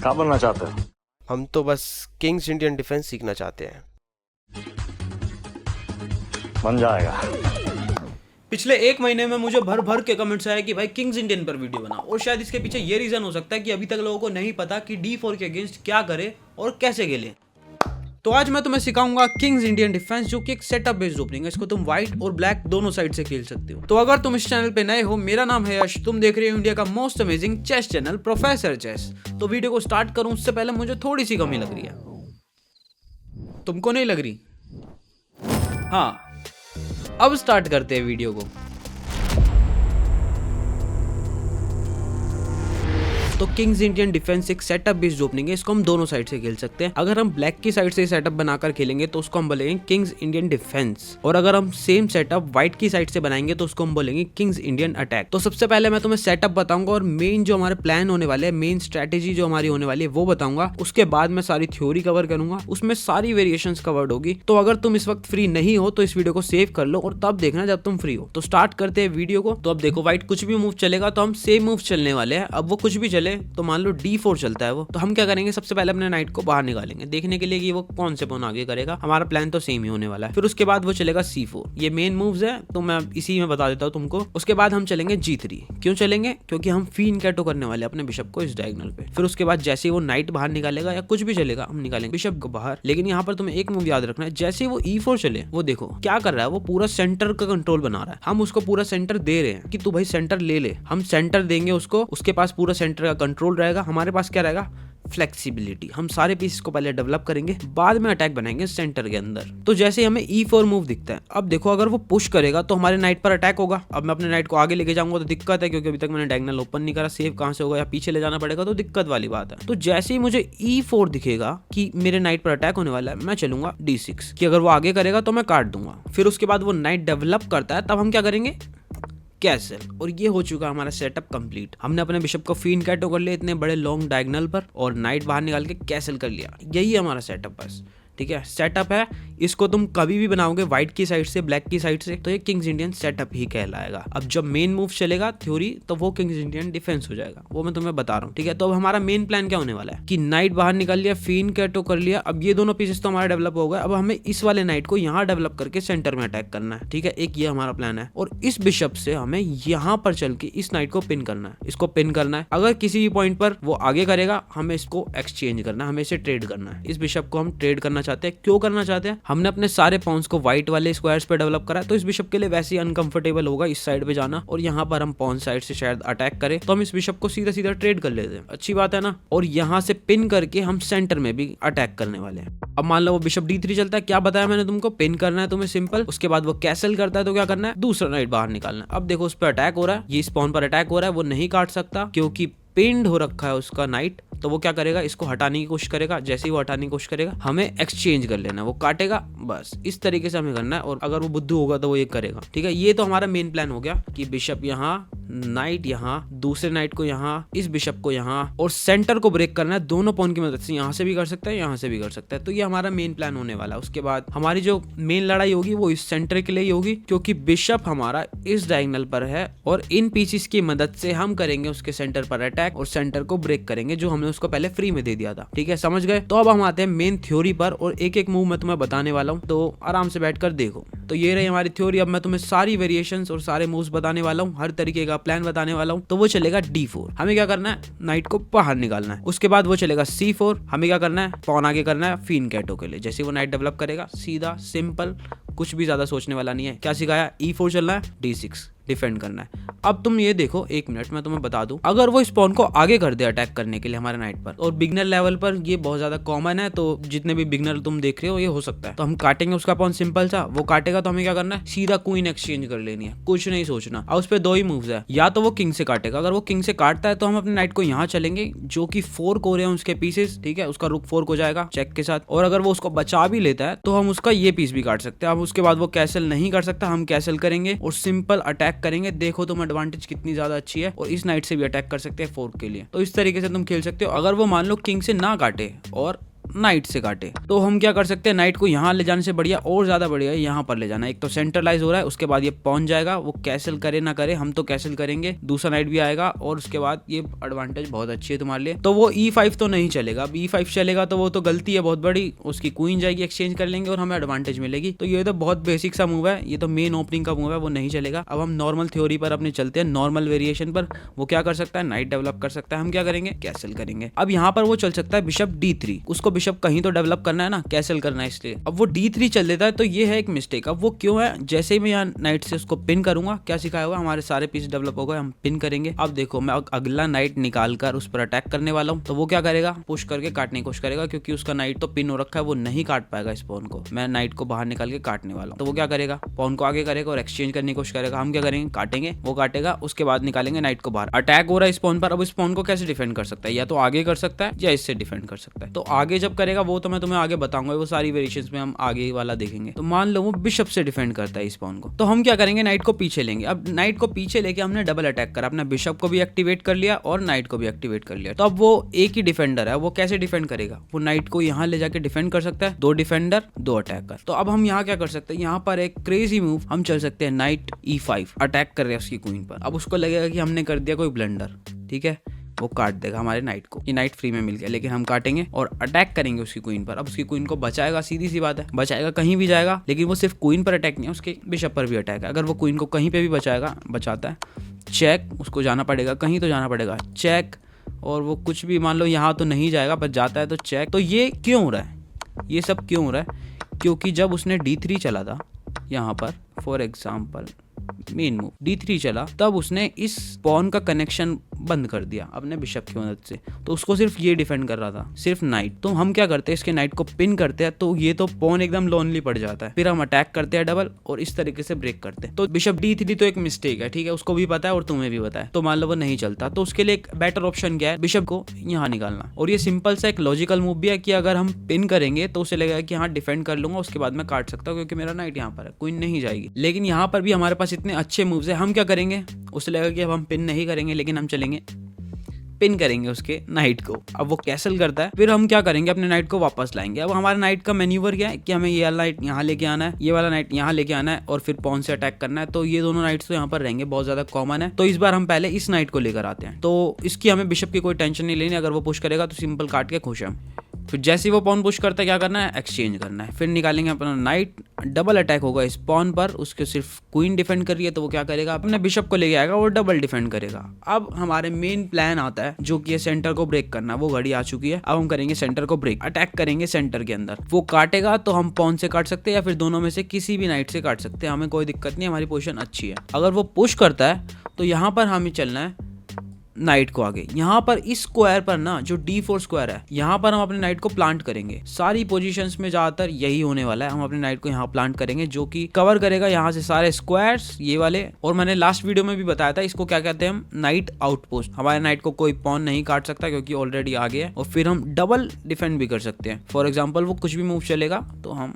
क्या बनना चाहते हो? हम तो बस किंग्स इंडियन डिफेंस सीखना चाहते हैं। बन जाएगा। पिछले एक महीने में मुझे भर भर के कमेंट्स आए कि भाई किंग्स इंडियन पर वीडियो बना, और शायद इसके पीछे ये रीजन हो सकता है कि अभी तक लोगों को नहीं पता कि D4 के अगेंस्ट क्या करे और कैसे खेले। तो आज मैं तुम्हें सिखाऊंगा किंग्स इंडियन डिफेंस, जो कि एक सेटअप बेस्ड ओपनिंग है। इसको तुम व्हाइट और ब्लैक दोनों साइड से खेल सकते हो। तो अगर तुम इस चैनल पे नए हो, मेरा नाम है यश, तुम देख रहे हो इंडिया का most amazing chess channel professor chess. तो वीडियो को स्टार्ट करूं उससे पहले मुझे थोड़ी सी कमी लग रही है। तुमको नहीं लग रही? हाँ, अब स्टार्ट करते हैं वीडियो को। तो किंग्स इंडियन डिफेंस एक सेटअप बेस्ड ओपनिंग है। इसको हम दोनों साइड से खेल सकते हैं। अगर हम ब्लैक की साइड से सेटअप बनाकर खेलेंगे तो उसको हम बोलेंगे किंग्स इंडियन डिफेंस, और अगर हम सेम सेटअप व्हाइट की साइड से बनाएंगे तो उसको हम बोलेंगे किंग्स इंडियन अटैक। तो सबसे पहले मैं तुम्हें सेटअप बताऊंगा और मेन जो हमारे प्लान होने वाले हैं, मेन स्ट्रेटेजी जो हमारी होने वाली है वो बताऊंगा। उसके बाद मैं सारी थ्योरी कवर करूंगा, उसमें सारी वेरिएशंस कवर्ड होगी। तो अगर तुम इस वक्त फ्री नहीं हो तो इस वीडियो को सेव कर लो और तब देखना जब तुम फ्री हो। तो स्टार्ट करते हैं वीडियो को। तो अब देखो, व्हाइट कुछ भी मूव चलेगा तो हम सेम मूव चलने वाले हैं। अब वो कुछ भी चले तो मान लो D4 चलता है वो, तो हम क्या करेंगे, सबसे पहले अपने नाइट को बाहर निकालेंगे देखने के लिए कि वो कौन से पॉन आगे करेगा। हमारा प्लान तो सेम ही होने वाला है। फिर उसके बाद वो चलेगा C4। ये मेन मूव्स है तो मैं इसी में बता देता हूँ तुमको। उसके बाद हम चलेंगे G3। क्यों चलेंगे? क्योंकि हम फीन कैटो करने वाले अपने बिशप को इस डायगोनल पे। फिर उसके बाद जैसे ही वो नाइट बाहर निकालेगा या कुछ भी चलेगा, हम निकालेंगे बिशप को बाहर। लेकिन यहाँ पर तुम्हें एक मूव याद रखना है, जैसे ही वो E4 चले, वो देखो क्या कर रहा है, वो पूरा सेंटर का कंट्रोल बना रहा है। हम उसको पूरा सेंटर दे रहे हैं कि तू भाई सेंटर ले ले। हम सेंटर देंगे उसको, उसके पास पूरा सेंटर का कंट्रोल रहेगा, हमारे पास क्या रहेगा, फ्लेक्सिबिलिटी। हम सारे पीस को पहले डेवलप करेंगे, बाद में अटैक बनाएंगे सेंटर के अंदर। तो जैसे हमें E4 मूव दिखता है, अब देखो अगर वो पुश करेगा तो हमारे नाइट पर अटैक होगा। अब मैं अपने नाइट को आगे लेके जाऊंगा तो दिक्कत है, क्योंकि अभी तक मैंने डायगोनल ओपन नहीं करा। सेव कहां से होगा, या पीछे ले जाना पड़ेगा, तो दिक्कत वाली बात है। तो जैसे ही मुझे E4 दिखेगा कि मेरे नाइट पर अटैक होने वाला है, मैं चलूंगा D6 कि अगर वो आगे करेगा तो मैं काट दूंगा। फिर उसके बाद वो नाइट डेवलप करता है, तब हम क्या करेंगे, कैसल। और ये हो चुका हमारा सेटअप कंप्लीट। हमने अपने बिशप को फीन कैटो कर लिया इतने बड़े लॉन्ग डायगोनल पर, और नाइट बाहर निकाल के कैसल कर लिया। यही हमारा सेटअप बस, ठीक है। सेटअप है, इसको तुम कभी भी बनाओगे व्हाइट की साइड से, ब्लैक की साइड से, तो ये किंग्स इंडियन सेटअप ही कहलाएगा। अब जब मेन मूव चलेगा थ्योरी, तो वो किंग्स इंडियन डिफेंस हो जाएगा, वो मैं तुम्हें बता रहा हूँ, ठीक है। तो अब हमारा मेन प्लान क्या होने वाला है कि नाइट बाहर निकाल लिया, फीन कैटो कर लिया। अब ये दोनों पीसेस तो हमारा डेवलप हो गए। अब हमें इस वाले नाइट को यहाँ डेवलप करके सेंटर में अटैक करना है, ठीक है। एक ये हमारा प्लान है, और इस बिशप से हमें यहाँ पर चल के इस नाइट को पिन करना है, इसको पिन करना है। अगर किसी भी पॉइंट पर वो आगे करेगा, हमें इसको एक्सचेंज करना है, हमें इसे ट्रेड करना है। इस बिशप को हम ट्रेड करना चाहते हैं। क्यों करना चाहते हैं? हमने अपने सारे पॉन्स को व्हाइट वाले स्क्वायर्स पे डेवलप करा, तो इस बिशप के लिए वैसे ही अनकंफर्टेबल होगा इस साइड पे जाना, और यहाँ पर हम पॉन साइड से शायद अटैक करें, तो हम इस बिशप को सीधा सीधा ट्रेड कर लेते हैं। अच्छी बात है ना। और यहाँ से पिन करके हम सेंटर में भी अटैक करने वाले हैं। अब मान लो वो बिशप D3 चलता है, क्या बताया मैंने तुमको, पिन करना है तुम्हें, सिंपल। उसके बाद वो कैसल करता है, तो क्या करना है, दूसरा नाइट बाहर निकालना है। अब देखो उस पर अटैक हो रहा है, ये इस पॉन पर अटैक हो रहा है, वो नहीं काट सकता क्योंकि पिंड हो रखा है उसका नाइट। तो वो क्या करेगा, इसको हटाने की कोशिश करेगा। जैसे ही वो हटाने की कोशिश करेगा, हमें एक्सचेंज कर लेना, वो काटेगा, बस इस तरीके से हमें करना है। और अगर वो बुद्धू होगा तो वो ये करेगा, ठीक है। ये तो हमारा मेन प्लान हो गया कि बिशप यहाँ, नाइट यहाँ, दूसरे नाइट को यहाँ, इस बिशप को यहाँ, और सेंटर को ब्रेक करना है दोनों पॉन की मदद से। यहाँ से भी कर सकता है, यहाँ से भी कर सकता है। तो ये हमारा मेन प्लान होने वाला है। उसके बाद हमारी जो मेन लड़ाई होगी वो इस सेंटर के लिए ही होगी, क्योंकि बिशप हमारा इस डायगोनल पर है, और इन पीसेस की मदद से हम करेंगे उसके सेंटर पर अटैक, और सेंटर को ब्रेक करेंगे, जो हमने उसको पहले फ्री में दे दिया था, ठीक है। समझ गए? तो अब हम आते हैं मेन थ्योरी पर, और एक एक मूव मैं तुम्हें बताने वाला हूँ, तो आराम से बैठकर देखो। तो ये रही हमारी थ्योरी। अब मैं तुम्हें सारी वेरिएशंस और सारे मूव्स बताने वाला हूँ, हर तरीके का प्लान बताने वाला हूँ। तो वो चलेगा D4, हमें क्या करना है, नाइट को बाहर निकालना है। उसके बाद वो चलेगा C4, हमें क्या करना है, पॉन आगे करना है फीन कैटो के लिए। जैसे वो नाइट डेवलप करेगा, सीधा सिंपल, कुछ भी ज्यादा सोचने वाला नहीं है। क्या सिखाया, E4 चलना है, D6 डिफेंड करना है। अब तुम ये देखो, एक मिनट मैं तुम्हें बता दूं, अगर वो स्पॉन को आगे कर दे अटैक करने के लिए हमारे नाइट पर, और बिगनर लेवल पर ये बहुत ज्यादा कॉमन है, तो जितने भी बिगनर तुम देख रहे हो ये हो सकता है। तो हम काटेंगे उसका पॉन, सिंपल सा। वो काटेगा तो हमें क्या करना है, सीधा क्वीन एक्सचेंज कर लेनी है, कुछ नहीं सोचना। और उस पर दो ही मूव्स है, या तो वो किंग से काटेगा, अगर वो किंग से काटता है तो हम अपने नाइट को यहाँ चलेंगे, जो कि 4 कोर है उसके पीसेस, ठीक है। उसका रुक 4 को जाएगा चेक के साथ, और अगर वो उसको बचा भी लेता है तो हम उसका ये पीस भी काट सकते हैं। अब उसके बाद वो कैसल नहीं कर सकता, हम कैसल करेंगे और सिंपल अटैक करेंगे। देखो तुम एडवांटेज कितनी ज्यादा अच्छी है, और इस नाइट से भी अटैक कर सकते हैं 4 के लिए। तो इस तरीके से तुम खेल सकते हो। अगर वो मान लो किंग से ना काटे और नाइट से काटे। तो हम क्या कर सकते हैं, नाइट को यहाँ ले जाने से बढ़िया और ज्यादा बढ़िया यहाँ पर ले जाना। एक तो सेंट्रलाइज हो रहा है, उसके बाद ये पॉन जाएगा, वो कैसल करे ना करे हम तो कैसल करेंगे, दूसरा नाइट भी आएगा और उसके बाद ये एडवांटेज बहुत अच्छी है तुम्हारे लिए। तो वो E5 तो नहीं चलेगा, अब E5 चलेगा तो वो तो गलती है बहुत बड़ी, उसकी क्वीन जाएगी, एक्सचेंज कर लेंगे और हमें एडवांटेज मिलेगी। तो ये तो बहुत बेसिक सा मूव है, ये तो मेन ओपनिंग का मूव है, वो नहीं चलेगा। अब हम नॉर्मल थ्योरी पर अपने चलते हैं, नॉर्मल वेरिएशन पर। वो क्या कर सकता है, नाइट डेवलप कर सकता है, हम क्या करेंगे, कैसल करेंगे। अब यहाँ पर वो चल सकता है बिशप D3, उसको बिशप कहीं तो डेवलप करना है ना, कैसल करना है, इसलिए अब वो D3 चल देता है। तो ये है एक मिस्टेक। अब वो क्यों है, जैसे ही मैं यहाँ नाइट से उसको पिन करूंगा, क्या सिखाया हुआ, हमारे सारे पीस डेवलप हो गए, हम पिन करेंगे। अब देखो मैं अगला नाइट निकाल कर उस पर अटैक करने वाला हूँ, तो वो क्या करेगा, पुश करके काटने की कोशिश करेगा, क्योंकि उसका नाइट तो पिन हो रखा है, वो नहीं काट पाएगा इस पॉन को। मैं नाइट को बाहर निकाल के काटने वाला हूँ, तो वो क्या करेगा, पॉन को आगे करेगा और एक्सचेंज करने की कोशिश करेगा। हम क्या करेंगे, काटेंगे, वो काटेगा, उसके बाद निकालेंगे नाइट को बाहर। अटैक हो रहा है इस पॉन पर। अब इस पॉन को कैसे डिफेंड कर सकता है, या तो आगे कर सकता है या इससे डिफेंड कर सकता है। तो आगे जब करेगा वो तो मैं तुम्हें आगे बताऊंगा, वो सारी वेरिएशंस में हम आगे वाला देखेंगे। तो मान लो वो बिशप से डिफेंड करता है इस पॉन को, तो हम क्या करेंगे, नाइट को पीछे लेंगे। अब नाइट को पीछे लेके हमने डबल अटैक करा, अपना बिशप को भी एक्टिवेट कर लिया और नाइट को भी एक्टिवेट कर लिया। तो अब वो एक ही डिफेंडर है, वो कैसे डिफेंड करेगा, वो नाइट को यहाँ ले जाके डिफेंड कर सकता है, 2 डिफेंडर 2 अटैकर। तो अब हम यहाँ क्या कर सकते हैं, यहाँ पर एक क्रेजी मूव हम चल सकते हैं, नाइट E5 अटैक कर रहे हैं उसकी क्वीन पर। अब उसको लगेगा कि हमने कर दिया कोई ब्लंडर, ठीक है, वो काट देगा हमारे नाइट को, ये नाइट फ्री में मिल गया, लेकिन हम काटेंगे और अटैक करेंगे उसकी क्वीन पर। अब उसकी क्वीन को बचाएगा, सीधी सी बात है, बचाएगा, कहीं भी जाएगा, लेकिन वो सिर्फ क्वीन पर अटैक नहीं है, उसके बिशप पर भी अटैक है। अगर वो क्वीन को कहीं पे भी बचाता है, चेक, उसको जाना पड़ेगा, कहीं तो जाना पड़ेगा, चेक, और वो कुछ भी मान लो यहाँ तो नहीं जाएगा, बस जाता है तो चेक। तो ये क्यों हो रहा है, ये सब क्यों हो रहा है, क्योंकि जब उसने D3 चला था यहाँ पर, for example main move D3 चला, तब उसने इस पॉन का कनेक्शन बंद कर दिया अपने बिशप की मदद से। तो उसको सिर्फ ये डिफेंड कर रहा था, सिर्फ नाइट। तो हम क्या करते हैं, इसके नाइट को पिन करते हैं, तो ये तो पॉन एकदम लोनली पड़ जाता है। फिर हम अटैक करते हैं डबल और इस तरीके से ब्रेक करते हैं। तो बिशप D3 तो एक मिस्टेक है, ठीक है, उसको भी पता है और तुम्हें भी पता है। तो मान लो वो नहीं चलता, तो उसके लिए एक बेटर ऑप्शन क्या है, बिशप को यहाँ निकालना। और ये सिंपल सा एक लॉजिकल मूव भी है कि अगर हम पिन करेंगे तो उसे लगेगा कि हाँ डिफेंड कर लूंगा, उसके बाद मैं काट सकता हूँ क्योंकि मेरा नाइट यहाँ पर है, क्वीन नहीं जाएगी। लेकिन यहाँ पर भी हमारे पास इतने अच्छे मूव्स है, हम क्या करेंगे, उसे लगेगा कि अब हम पिन नहीं करेंगे, लेकिन हम चलेंगे पिन करेंगे उसके नाइट को। अब वो कैसल करता है, फिर हम क्या करेंगे, अपने नाइट को वापस लाएंगे। अब हमारा नाइट का मैन्यूवर क्या है कि हमें ये वाला नाइट यहाँ लेके आना है, ये वाला नाइट यहाँ लेके आना है और फिर पॉन से अटैक करना है। तो ये दोनों नाइट्स तो यहाँ पर रहेंगे, बहुत ज्यादा कॉमन है। तो इस बार हम पहले इस नाइट को लेकर आते हैं, तो इसकी हमें बिशप की कोई टेंशन नहीं लेनी, अगर वो पुश करेगा तो सिंपल काट के खुश है। फिर जैसे ही वो पॉन पुश करता है क्या करना है, एक्सचेंज करना है। फिर निकालेंगे अपना नाइट, डबल अटैक होगा इस पॉन पर, उसके सिर्फ क्वीन डिफेंड कर रही है, तो वो क्या करेगा, अपने बिशप को लेके आएगा और डबल डिफेंड करेगा। अब हमारे मेन प्लान आता है जो कि सेंटर को ब्रेक करना, वो घड़ी आ चुकी है। अब हम करेंगे सेंटर को ब्रेक, अटैक करेंगे सेंटर के अंदर। वो काटेगा तो हम पॉन से काट सकते हैं या फिर दोनों में से किसी भी नाइट से काट सकते हैं, हमें कोई दिक्कत नहीं, हमारी पोजीशन अच्छी है। अगर वो पुश करता है तो यहाँ पर हमें चलना है नाइट को आगे। यहाँ पर इस स्क्वायर पर ना, जो D4 स्क्वायर है, यहाँ पर हम अपने नाइट को प्लांट करेंगे। सारी पोजीशंस में ज्यादातर यही होने वाला है, हम अपने नाइट को यहाँ प्लांट करेंगे, जो कि कवर करेगा यहाँ से सारे स्क्वायर्स ये वाले। और मैंने लास्ट वीडियो में भी बताया था, इसको क्या कहते हैं हम, नाइट आउटपोस्ट। हमारे नाइट को कोई पॉन नहीं काट सकता क्योंकि ऑलरेडी आगे है। और फिर हम डबल डिफेंड भी कर सकते हैं। फॉर एग्जाम्पल वो कुछ भी मूव चलेगा तो हम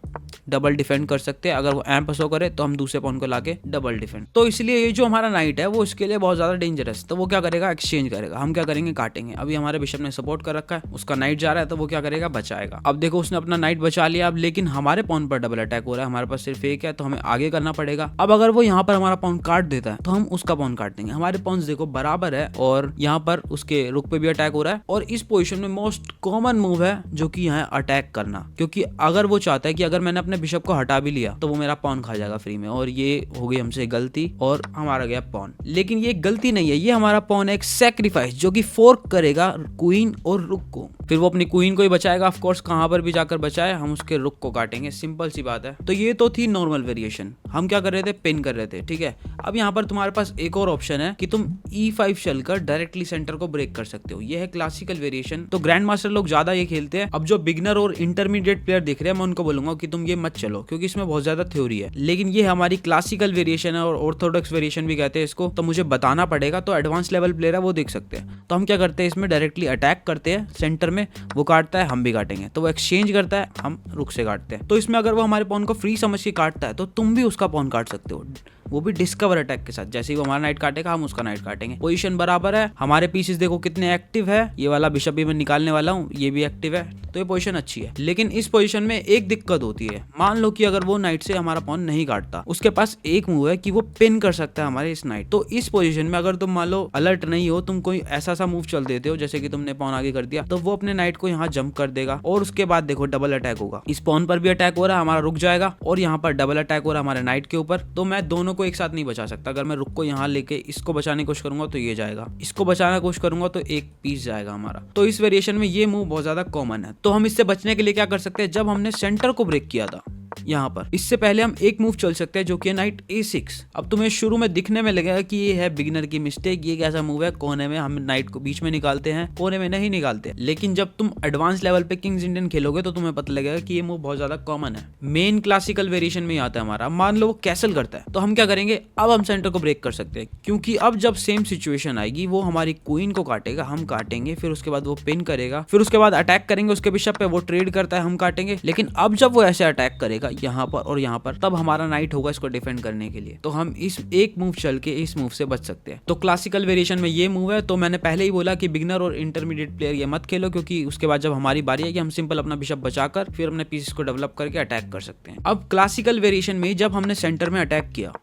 डबल डिफेंड कर सकते हैं। अगर वो एम पसो करे तो हम दूसरे पॉन को लाके डबल डिफेंड। तो इसलिए ये जो हमारा नाइट है वो इसके लिए बहुत ज्यादा डेंजरस। तो वो क्या करेगा, एक्सचेंज करेगा। हम क्या करेंगे, काटेंगे। अभी हमारे बिशप ने सपोर्ट कर रखा है, उसका नाइट जा रहा है, तो वो क्या करेगा, बचाएगा। अब देखो उसने अपना नाइट बचा लिया। अब लेकिन हमारे पॉन पर डबल अटैक हो रहा है, हमारे पास सिर्फ एक है, तो हमें आगे करना पड़ेगा। अब अगर वो यहाँ पर हमारा पॉन काट देता है तो हम उसका पॉन काट देंगे। हमारे पॉन्स देखो बराबर है और यहाँ पर उसके रुक पे भी अटैक हो रहा है। और इस पोजीशन में मोस्ट कॉमन मूव है जो कि यहाँ अटैक करना, क्योंकि अगर वो चाहता है कि अगर मैंने अपने बिशप को हटा भी लिया तो वो मेरा पॉन खा जाएगा फ्री में, और ये हो गई हमसे गलती और हमारा गया पॉन। लेकिन ये गलती नहीं है, ये हमारा पॉन है एक सैक्रिफाइस जो कि फोर्क करेगा क्वीन और रुक को। फिर वो अपनी क्वीन को ही बचाएगा, ऑफ कोर्स कहां पर भी जाकर बचाए, हम उसके रुक को काटेंगे। सिंपल सी बात है। तो ये तो थी नॉर्मल वेरिएशन, हम क्या कर रहे थे, पिन कर रहे थे, ठीक है। अब यहाँ पर तुम्हारे पास एक और ऑप्शन है कि तुम E5 चलकर डायरेक्टली सेंटर को ब्रेक कर सकते हो। ये है क्लासिकल वेरिएशन। तो ग्रैंड मास्टर लोग ज्यादा ये खेलते हैं। अब जो बिगनर और इंटरमीडिएट प्लेयर दिख रहे हैं, मैं उनको बोलूंगा कि तुम ये मत चलो, क्योंकि इसमें बहुत ज्यादा थ्योरी है। लेकिन ये हमारी क्लासिकल वेरिएशन है और ऑर्थोडॉक्स वेरिएशन भी कहते हैं इसको, तो मुझे बताना पड़ेगा। तो एडवांस लेवल प्लेयर है वो देख सकते हैं। तो हम क्या करते हैं, इसमें डायरेक्टली अटैक करते हैं सेंटर में, वो काटता है हम भी काटेंगे। तो वो एक्सचेंज करता है, हम रुक से काटते हैं। तो इसमें अगर वो हमारे पॉन को फ्री समझ के काटता है तो तुम भी उसका पॉन काट सकते हो। वो भी डिस्कवर अटैक के साथ। जैसे ही वो हमारा नाइट काटेगा हम उसका नाइट काटेंगे। पोजीशन बराबर है, हमारे पीसेस देखो कितने एक्टिव है। ये वाला बिशप भी मैं निकालने वाला हूँ, ये भी एक्टिव है, तो ये पोजीशन अच्छी है। लेकिन इस पोजीशन में एक दिक्कत होती है। मान लो कि अगर वो नाइट से हमारा पॉन नहीं काटता, उसके पास एक मूव है कि वो पिन कर सकता है हमारे इस नाइट। तो इस पोजीशन में अगर तुम मान लो अलर्ट नहीं हो, तुम कोई ऐसा सा मूव चल देते हो जैसे कि तुमने पॉन आगे कर दिया, तो वो अपने नाइट को यहाँ जंप कर देगा और उसके बाद देखो डबल अटैक होगा। इस पॉन पर भी अटैक हो रहा है, हमारा रुक जाएगा, और यहाँ पर डबल अटैक हो रहा है हमारे नाइट के ऊपर। तो मैं दोनों को एक साथ नहीं बचा सकता। अगर मैं रुक को यहाँ लेके इसको बचाने की कोशिश करूंगा तो ये जाएगा, इसको बचाने की कोशिश करूंगा तो एक पीस जाएगा हमारा। तो इस वेरिएशन में ये मूव बहुत ज्यादा कॉमन है। तो हम इससे बचने के लिए क्या कर सकते हैं, जब हमने सेंटर को ब्रेक किया था यहाँ पर, इससे पहले हम एक मूव चल सकते हैं जो कि है नाइट A6। अब तुम्हें शुरू में दिखने में लगेगा कि ये है बिगिनर की मिस्टेक, ये कैसा मूव है, कोने में हम नाइट को बीच में निकालते हैं, कोने में नहीं निकालते। लेकिन जब तुम एडवांस लेवल पे किंग्स इंडियन खेलोगे तो तुम्हें पता लगेगा कि ये मूव बहुत ज्यादा कॉमन है। मेन क्लासिकल वेरिएशन में आता है हमारा। मान लो वो कैसल करता है, तो हम क्या करेंगे, अब हम सेंटर को ब्रेक कर सकते हैं, क्योंकि अब जब सेम सिचुएशन आएगी, वो हमारी क्वीन को काटेगा, हम काटेंगे, फिर उसके बाद वो पिन करेगा, फिर उसके बाद अटैक करेंगे उसके बिशप पे, वो ट्रेड करता है, हम काटेंगे। लेकिन अब जब वो ऐसे अटैक करेगा यहाँ पर और यहाँ पर, तब हमारा नाइट होगा इसको डिफेंड करने के लिए। तो हम इस एक मूव चल के इस मूव से बच सकते हैं। तो क्लासिकल वेरिएशन में ये मूव है। तो मैंने पहले ही बोला कि बिगिनर और इंटरमीडिएट प्लेयर ये मत खेलो, क्योंकि उसके बाद जब हमारी बारी है कि हम सिंपल अपना बिशप बचाकर फिर अपने पीसेस को डेवलप करके अटैक कर सकते हैं। अब क्लासिकल वेरिएशन में जब हमने सेंटर में अटैक किया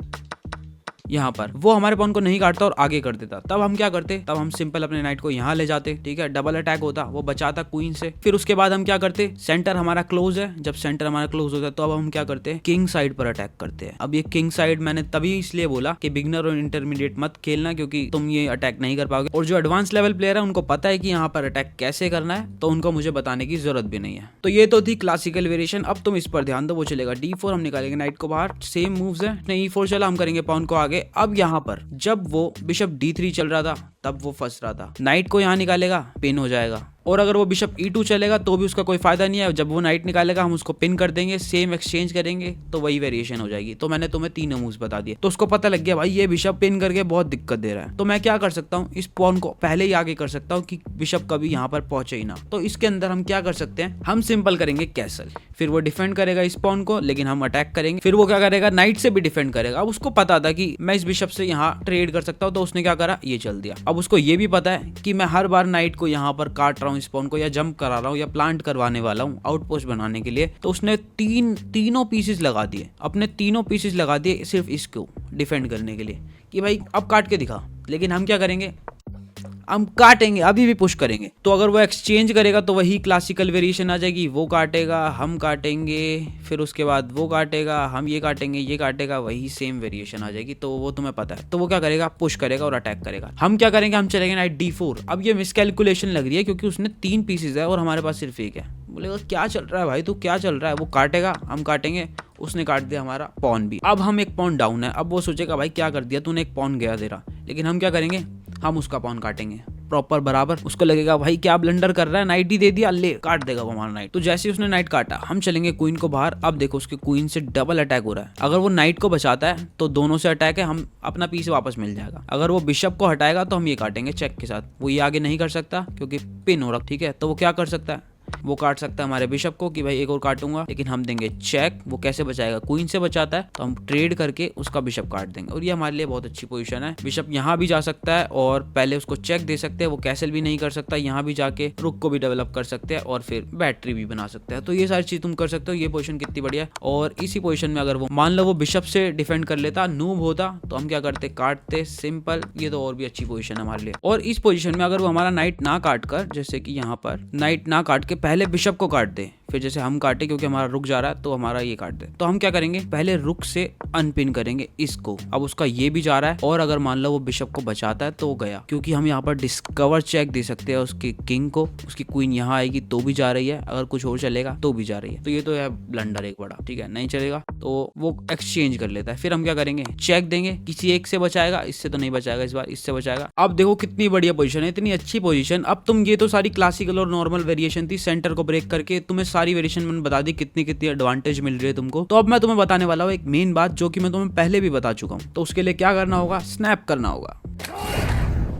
यहाँ पर, वो हमारे पॉन को नहीं काटता और आगे कर देता, तब हम क्या करते, तब हम सिंपल अपने नाइट को यहाँ ले जाते, ठीक है, डबल अटैक होता, वो बचाता क्वीन से। फिर उसके बाद हम क्या करते, सेंटर हमारा क्लोज है, जब सेंटर हमारा क्लोज होता है तो अब हम क्या करते हैं, किंग साइड पर अटैक करते हैं। अब ये किंग साइड मैंने तभी इसलिए बोला कि बिगिनर और इंटरमीडिएट मत खेलना, क्योंकि तुम ये अटैक नहीं कर पाओगे। और जो एडवांस लेवल प्लेयर है उनको पता है कि यहाँ पर अटैक कैसे करना है, तो उनको मुझे बताने की जरूरत भी नहीं है। तो ये तो थी क्लासिकल वेरिएशन। अब तुम इस पर ध्यान दो, वो चलेगा D4, हम निकालेंगे नाइट को बाहर, सेम मूव्स है, E4 चला, हम करेंगे पॉन को आगे। अब यहाँ पर जब वो बिशप D3 चल रहा था तब वो फंस रहा था, नाइट को यहाँ निकालेगा, पिन हो जाएगा। और अगर वो बिशप E2 चलेगा तो भी उसका कोई फायदा नहीं है, जब वो नाइट निकालेगा हम उसको पिन कर देंगे, सेम एक्सचेंज करेंगे, तो वही वेरिएशन हो जाएगी। तो मैंने तुम्हें तीनों मूव्स बता दिए, तो उसको पता लग गया भाई ये बिशप पिन करके बहुत दिक्कत दे रहा है। तो मैं क्या कर सकता हूँ, इस पॉन को पहले ही आगे कर सकता हूँ कि बिशप कभी यहाँ पर पहुंचे ही ना। तो इसके अंदर हम क्या कर सकते हैं, हम सिंपल करेंगे कैसल, फिर वो डिफेंड करेगा इस पॉन को, लेकिन हम अटैक करेंगे, फिर वो क्या करेगा, नाइट से भी डिफेंड करेगा। अब उसको पता था कि मैं इस बिशप से यहाँ ट्रेड कर सकता हूँ, तो उसने क्या करा, ये चल दिया। अब उसको ये भी पता है कि मैं हर बार नाइट को यहाँ पर काट रहा हूँ, इस पॉन को या जंप करा रहा हूँ या प्लांट करवाने वाला हूँ आउटपोस्ट बनाने के लिए। तो उसने तीनों पीसेस लगा दिए, अपने तीनों पीसेस लगा दिए सिर्फ इसको डिफेंड करने के लिए कि भाई अब काट के दिखा। लेकिन हम क्या करेंगे, हम काटेंगे, अभी भी पुश करेंगे। तो अगर वो एक्सचेंज करेगा तो वही क्लासिकल वेरिएशन आ जाएगी, वो काटेगा, हम काटेंगे, फिर उसके बाद वो काटेगा, हम ये काटेंगे, ये काटेगा, वही सेम वेरिएशन आ जाएगी। तो वो तुम्हें पता है। तो वो क्या करेगा, पुश करेगा और अटैक करेगा। हम क्या करेंगे, हम चलेंगे नाइट D4। अब ये मिसकैलकुलेशन लग रही है क्योंकि उसने 3 पीसेज है और हमारे पास सिर्फ एक है। बोलेगा क्या चल रहा है भाई, तू क्या चल रहा है। वो काटेगा, हम काटेंगे, उसने काट दिया हमारा पॉन भी। अब हम एक पॉन डाउन है। अब वो सोचेगा भाई क्या कर दिया तूने, एक पॉन गया तेरा। लेकिन हम क्या करेंगे, हम उसका पॉन काटेंगे प्रॉपर बराबर। उसको लगेगा भाई क्या ब्लंडर कर रहा है, नाइट ही दे दिया, ले काट देगा वो हमारा नाइट। तो जैसे उसने नाइट काटा, हम चलेंगे क्वीन को बाहर। अब देखो उसके क्वीन से डबल अटैक हो रहा है। अगर वो नाइट को बचाता है तो दोनों से अटैक है, हम अपना पीस वापस मिल जाएगा। अगर वो बिशप को हटाएगा तो हम ये काटेंगे चेक के साथ। वो ये आगे नहीं कर सकता क्योंकि पिन हो रहा, ठीक है। तो वो क्या कर सकता है, वो काट सकता है हमारे बिशप को कि भाई एक और काटूंगा, लेकिन हम देंगे चेक। वो कैसे बचाएगा, क्वीन से बचाता है, तो हम ट्रेड करके उसका बिशप काट देंगे। और ये हमारे लिए बहुत अच्छी पोजीशन है। बिशप यहाँ भी जा सकता है और पहले उसको चेक दे सकते हैं, वो कैसल भी नहीं कर सकता। यहाँ भी जाके रुक को भी डेवलप कर सकते हैं और फिर बैटरी भी बना सकते हैं। तो ये सारी चीज तुम कर सकते हो। ये पोजीशन कितनी बढ़िया है। और इसी पोजीशन में अगर वो मान लो वो बिशप से डिफेंड कर लेता, नूब होता, तो हम क्या करते, काटते सिंपल। ये तो और भी अच्छी पोजीशन है हमारे लिए। और इस पोजीशन में अगर वो हमारा नाइट ना काट कर, जैसे कि यहाँ पर नाइट ना काट के पहले बिशप को काट दे, फिर जैसे हम काटे क्योंकि हमारा रुक जा रहा है तो हमारा ये काट दे, तो हम क्या करेंगे, पहले रुक से अनपिन करेंगे इसको। अब उसका ये भी जा रहा है और अगर मान लो वो बिशप को बचाता है तो वो गया, क्योंकि हम यहाँ पर डिस्कवर चेक दे सकते हैं उसके किंग को। उसकी क्वीन यहाँ आएगी तो भी जा रही है, अगर कुछ और चलेगा तो भी जा रही है। तो ये तो है ब्लंडर एक बड़ा, ठीक है। नहीं चलेगा तो वो एक्सचेंज कर लेता है। फिर हम क्या करेंगे, चेक देंगे, किसी एक से बचाएगा, इससे तो नहीं बचाएगा, इस बार इससे बचाएगा। अब देखो कितनी बढ़िया पोजीशन है, इतनी अच्छी पोजीशन। अब तुम, ये तो सारी क्लासिकल और नॉर्मल वेरिएशन थी, सेंटर को ब्रेक करके तुम्हें सारी वेरिएशन मैंने बता दी कितनी कितनी एडवांटेज मिल रही है तुमको। तो अब मैं तुम्हें बताने वाला हूँ एक मेन बात जो कि मैं तुम्हें पहले भी बता चुका हूँ। तो उसके लिए क्या करना होगा, स्नैप करना होगा।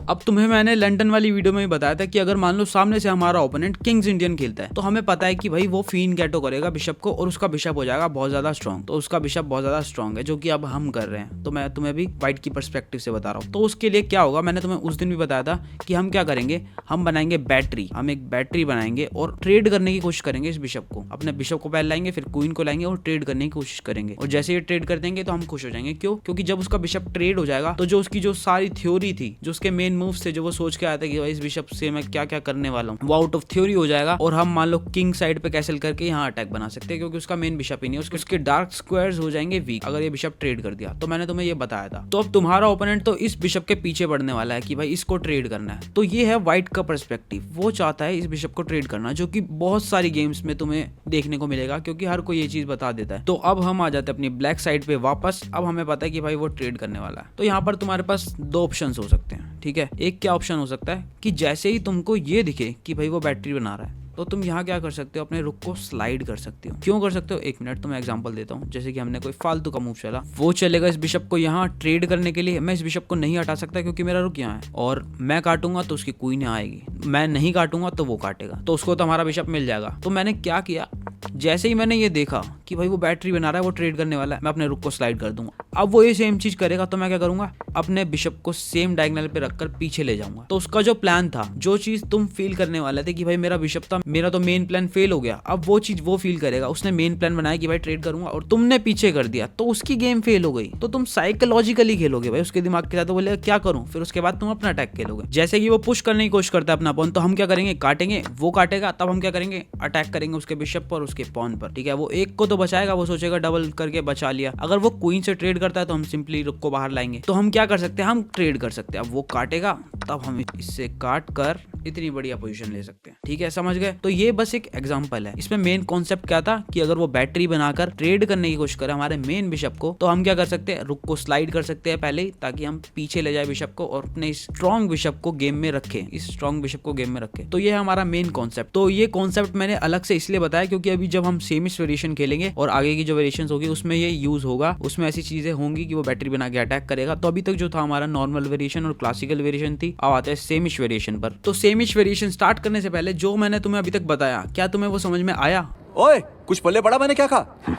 अब तुम्हें मैंने लंदन वाली वीडियो में ही बताया था कि अगर मान लो सामने से हमारा ओपोनेंट किंग्स इंडियन खेलता है तो हमें पता है कि भाई वो फीन गैटो करेगा बिशप को और उसका बिशप हो जाएगा बहुत ज्यादा स्ट्रॉन्ग। तो उसका बिशप बहुत ज्यादा स्ट्रॉन्ग है जो कि अब हम कर रहे हैं। तो मैं तुम्हें भी व्हाइट की पर्सपेक्टिव से बता रहा हूँ। तो उसके लिए क्या होगा, मैंने तुम्हें उस दिन भी बताया था कि हम क्या करेंगे, हम बनाएंगे बैटरी। हम एक बैटरी बनाएंगे और ट्रेड करने की कोशिश करेंगे इस बिशप को। अपने बिशप को पहले लाएंगे, फिर क्वीन को लाएंगे और ट्रेड करने की कोशिश करेंगे। और जैसे ये ट्रेड कर देंगे तो हम खुश हो जाएंगे। क्यों? क्योंकि जब उसका बिशप ट्रेड हो जाएगा तो जो उसकी जो सारी थ्योरी थी, जो उसके मेन मूव्स थे, जो वो सोच के आया था कि भाई इस बिशप से मैं क्या क्या करने वाला हूँ, वो आउट ऑफ थ्योरी हो जाएगा। और हम मान लो किंग साइड पे कैसल करके यहाँ अटैक बना सकते हैं क्योंकि उसका मेन बिशप ही नहीं है। उसके डार्क स्क्वायर्स हो जाएंगे वीक अगर ये बिशप ट्रेड कर दिया। तो मैंने तुम्हें ये बताया था। तो अब तुम्हारा ओपोनेंट तो इस बिशप के पीछे पड़ने वाला है कि भाई इसको ट्रेड करना है। तो ये है व्हाइट का पर्सपेक्टिव। वो चाहता है इस बिशप को ट्रेड करना, जो कि बहुत सारी गेम्स में तुम्हें देखने को मिलेगा क्योंकि हर कोई ये चीज बता देता है। तो अब हम आ जाते हैं अपनी ब्लैक साइड पे वापस। अब हमें पता है कि भाई वो ट्रेड करने वाला है। तो यहाँ पर तुम्हारे पास दो ऑप्शंस हो सकते हैं, ठीक है। एक क्या ऑप्शन हो सकता है कि जैसे ही तुमको ये दिखे कि भाई वो बैटरी बना रहा है तो तुम यहाँ क्या कर सकते हो, अपने रुक को स्लाइड कर सकते हो। क्यों कर सकते हो? एक मिनट, तो मैं एग्जांपल देता हूँ। जैसे कि हमने कोई फालतू का मूव चला, वो चलेगा इस बिशप को यहाँ ट्रेड करने के लिए। मैं इस बिशप को नहीं हटा सकता क्योंकि मेरा रुक यहाँ है और मैं काटूंगा तो उसकी क्वीन यहाँ आएगी, मैं नहीं काटूंगा तो वो काटेगा, तो उसको तो हमारा बिशप मिल जाएगा। तो मैंने क्या किया, जैसे ही मैंने ये देखा कि भाई वो बैटरी बना रहा है, वो ट्रेड करने वाला है, मैं अपने रुक को स्लाइड कर दूंगा। अब वो ये सेम चीज करेगा तो मैं क्या करूंगा, अपने बिशप को सेम डायगोनल पे रखकर पीछे ले जाऊंगा। तो उसका जो प्लान था, जो चीज तुम फील करने वाले थे कि भाई मेरा बिशप था, मेरा तो मेन प्लान फेल हो गया, अब वो चीज वो फील करेगा। उसने मेन प्लान बनाया कि भाई ट्रेड करूंगा और तुमने पीछे कर दिया तो उसकी गेम फेल हो गई। तो तुम साइकोलॉजिकली खेलोगे भाई उसके दिमाग के साथ, तो बोलेगा क्या करूं, फिर उसके बाद तुम अपना अटैक खेलोगे। जैसे कि वो पुश करने की कोशिश करता है अपना पॉन, तो हम क्या करेंगे, काटेंगे, वो काटेगा, तब हम क्या करेंगे, अटैक करेंगे उसके बिशप पर, उसके पॉन पर, ठीक है। वो एक को तो बचाएगा, वो सोचेगा डबल करके बचा लिया। अगर वो क्वीन से ट्रेड करता है तो हम सिंपली रुक को बाहर लाएंगे। तो हम क्या कर सकते हैं, हम ट्रेड कर सकते हैं। अब वो काटेगा तब हम इससे काट कर इतनी बढ़िया पोजीशन ले सकते हैं, ठीक है, समझ गए। तो ये बस एक एग्जांपल है। इसमें मेन कॉन्सेप्ट क्या था कि अगर वो बैटरी बनाकर ट्रेड करने की कोशिश करे हमारे मेन बिशप को, तो हम क्या कर सकते हैं, रुक को स्लाइड कर सकते हैं पहले ही, ताकि हम पीछे ले जाए बिशप को और अपने स्ट्रॉन्ग बिशप को गेम में रखे, इस स्ट्रॉन्ग बिशप को गेम में रखे। तो ये है हमारा मेन कॉन्सेप्ट। तो ये कॉन्सेप्ट मैंने अलग से इसलिए बताया क्योंकि अभी जब हम सेमिश वेरिएशन खेलेंगे और आगे की जो वेरिएशंस होगी उसमें ये यूज होगा। उसमें ऐसी चीजें होंगी कि वो बैटरी बना के अटैक करेगा। तो अभी तक जो था हमारा नॉर्मल वेरिएशन और क्लासिकल वेरिएशन थी, अब आते हैं सेमिश वेरिएशन पर। तो सेमिश वेरिएशन स्टार्ट करने से पहले जो मैंने तुम्हें अभी तक बताया, क्या तुम्हें वो समझ में आया? ओए, कुछ पल्ले पड़ा मैंने क्या कहा?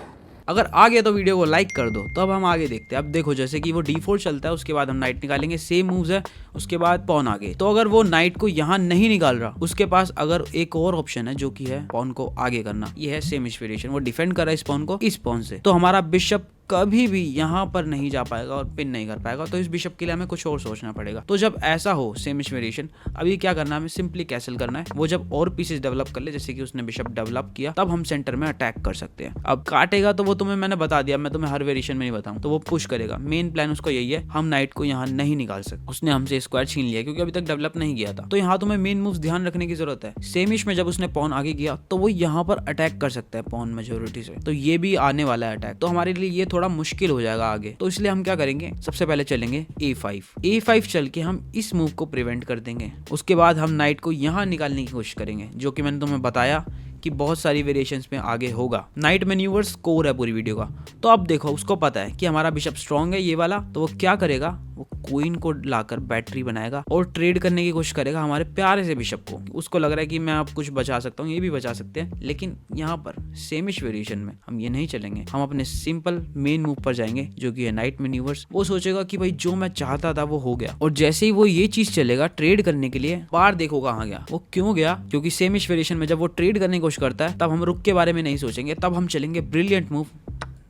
अगर आ गया तो वीडियो को लाइक कर दो। तो अब हम आगे देखते हैं। अब देखो, जैसे कि वो D4 चलता है, उसके बाद हम नाइट निकालेंगे, सेम मूव्स है, उसके बाद पॉन आगे। तो अगर वो नाइट को यहाँ नहीं निकाल रहा, उसके पास अगर एक और ऑप्शन है जो कि है पॉन को आगे करना, ये है सेमिश वेरिएशन। वो डिफेंड कर रहा है इस पॉन को इस पॉन से, तो हमारा बिशप कभी भी यहाँ पर नहीं जा पाएगा और पिन नहीं कर पाएगा। तो इस बिशप के लिए हमें कुछ और सोचना पड़ेगा। तो जब ऐसा हो सेमिश वेरिएशन, अभी क्या करना है, हमें सिंपली कैसल करना है। वो जब और पीसेस डेवलप कर ले, जैसे कि उसने बिशप डेवलप किया, तब हम सेंटर में अटैक कर सकते हैं। अब काटेगा तो वो तुम्हें मैंने बता दिया, मैं तुम्हें हर वेरिएशन में नहीं बताऊं। तो वो पुश करेगा, मेन प्लान उसको यही है, हम नाइट को यहाँ नहीं निकाल सकते। उसने हमसे स्क्वायर छीन लिया क्योंकि अभी तक डेवलप नहीं किया था। तो यहाँ तुम्हें मेन मूव्स ध्यान रखने की जरूरत है। सेमिश में जब उसने पॉन आगे किया तो वो यहाँ पर अटैक कर सकता है पॉन मेजोरिटी से, तो ये भी आने वाला है अटैक। तो हमारे लिए ये थोड़ा मुश्किल हो जाएगा आगे। तो इसलिए हम क्या करेंगे, सबसे पहले चलेंगे A5 चल के हम इस मूव को प्रिवेंट कर देंगे। उसके बाद हम नाइट को यहाँ निकालने की कोशिश करेंगे, जो कि मैंने तुम्हें बताया कि बहुत सारी वेरिएशंस में आगे होगा। नाइट मैन्यूवर्स कोर है पूरी वीडियो का। तो अब देखो, उसको पता है कि हमारा बिशप स्ट्रॉन्ग है ये वाला, तो वो क्या करेगा, वो क्वीन को लाकर बैटरी बनाएगा और ट्रेड करने की कोशिश करेगा हमारे प्यारे से बिशप को। उसको लग रहा है कि मैं अब कुछ बचा सकता हूँ, ये भी बचा सकते हैं, लेकिन यहाँ पर सेमिश वेरिएशन में हम ये नहीं चलेंगे। हम अपने सिंपल मेन मूव पर जाएंगे जो कि है नाइट मैन्यूवर्स। वो सोचेगा कि भाई जो मैं चाहता था वो हो गया, और जैसे ही वो ये चीज चलेगा ट्रेड करने के लिए, बार देखो कहाँ गया। वो क्यों गया, क्योंकि सेमिश वेरिएशन में जब वो ट्रेड करने की कोशिश करता है तब हम रुक के बारे में नहीं सोचेंगे, तब हम चलेंगे brilliant move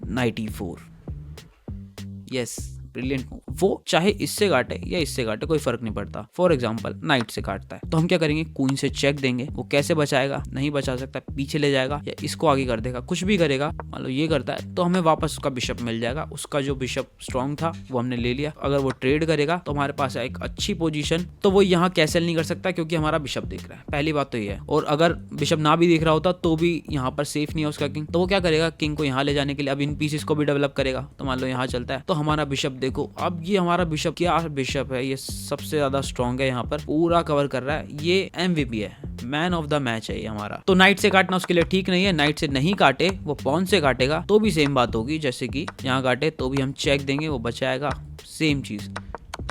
night E4। Yes, brilliant move. वो चाहे इससे काटे या इससे काटे, कोई फर्क नहीं पड़ता। फॉर एग्जांपल नाइट से काटता है तो हम क्या करेंगे, क्वीन से चेक देंगे। वो कैसे बचाएगा, नहीं बचा सकता, पीछे ले जाएगा या इसको आगे कर देगा, कुछ भी करेगा। मान लो ये करता है तो हमें वापस उसका बिशप मिल जाएगा। उसका जो बिशप स्ट्रॉन्ग था वो हमने ले लिया। अगर वो ट्रेड करेगा तो हमारे पास है एक अच्छी पोजीशन। तो वो यहाँ कैसल नहीं कर सकता क्योंकि हमारा बिशप दिख रहा है, पहली बात तो ये है। और अगर बिशप ना भी दिख रहा होता तो भी यहाँ पर सेफ नहीं है उसका किंग। तो वो क्या करेगा, किंग को यहाँ ले जाने के लिए अब इन पीसेस को भी डेवलप करेगा। तो मान लो यहाँ चलता है तो हमारा बिशप देखो, अब ये हमारा बिशप, क्या बिशप है, ये सबसे ज्यादा स्ट्रॉन्ग है, यहाँ पर पूरा कवर कर रहा है। ये MVP है, मैन ऑफ द मैच है ये हमारा। तो नाइट से काटना उसके लिए ठीक नहीं है। नाइट से नहीं काटे, वो पॉन से काटेगा तो भी सेम बात होगी। जैसे कि यहाँ काटे तो भी हम चेक देंगे, वो बचाएगा, सेम चीज,